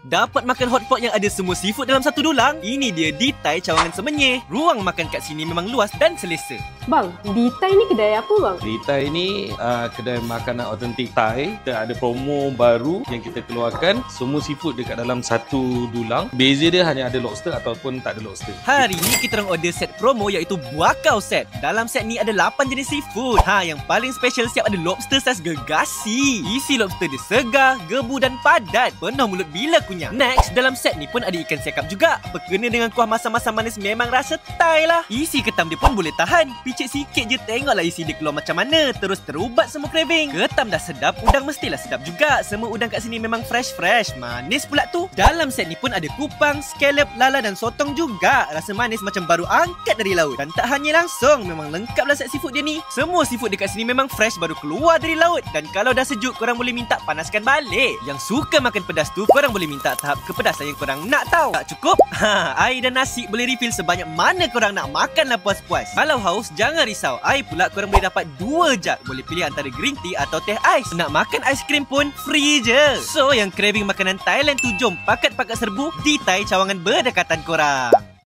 Dapat makan hotpot yang ada semua seafood dalam satu dulang? Ini dia di Thai Cawangan Semenyih. Ruang makan kat sini memang luas dan selesa. Bang, di Thai ni kedai apa bang? Di Thai ni kedai makanan autentik Thai. Kita ada promo baru yang kita keluarkan. Semua seafood dekat dalam satu dulang. Beza dia hanya ada lobster ataupun tak ada lobster. Hari ni kita orang order set promo iaitu Buakau set. Dalam set ni ada 8 jenis seafood. Yang paling special siap ada lobster saiz gergasi. Isi lobster dia segar, gebu dan padat. Penuh mulut bila kunyah. Next, dalam set ni pun ada ikan siakap juga. Berkena dengan kuah masam-masam manis memang rasa Thai lah. Isi ketam dia pun boleh tahan. Picit sikit je tengoklah isi dia keluar macam mana. Terus terubat semua craving. Ketam dah sedap, udang mestilah sedap juga. Semua udang kat sini memang fresh-fresh. Manis pula tu. Dalam set ni pun ada kupang, scallop, lala dan sotong juga. Rasa manis macam baru angkat dari laut. Dan tak hanya langsung, memang lengkaplah set seafood dia ni. Semua seafood dekat sini memang fresh baru keluar dari laut. Dan kalau dah sejuk, korang boleh minta panaskan balik. Yang suka makan pedas tu, korang boleh minta tahap kepedasan yang korang nak tahu. Tak cukup? Air dan nasi boleh refill sebanyak mana korang nak makanlah puas-puas. Kalau haus, jangan risau. Air pula korang boleh dapat 2 jug. Boleh pilih antara green tea atau teh ais. Nak makan aiskrim pun free je. So, yang craving makanan Thailand tu, jom pakat-pakat serbu di Thai Cawangan berdekatan korang.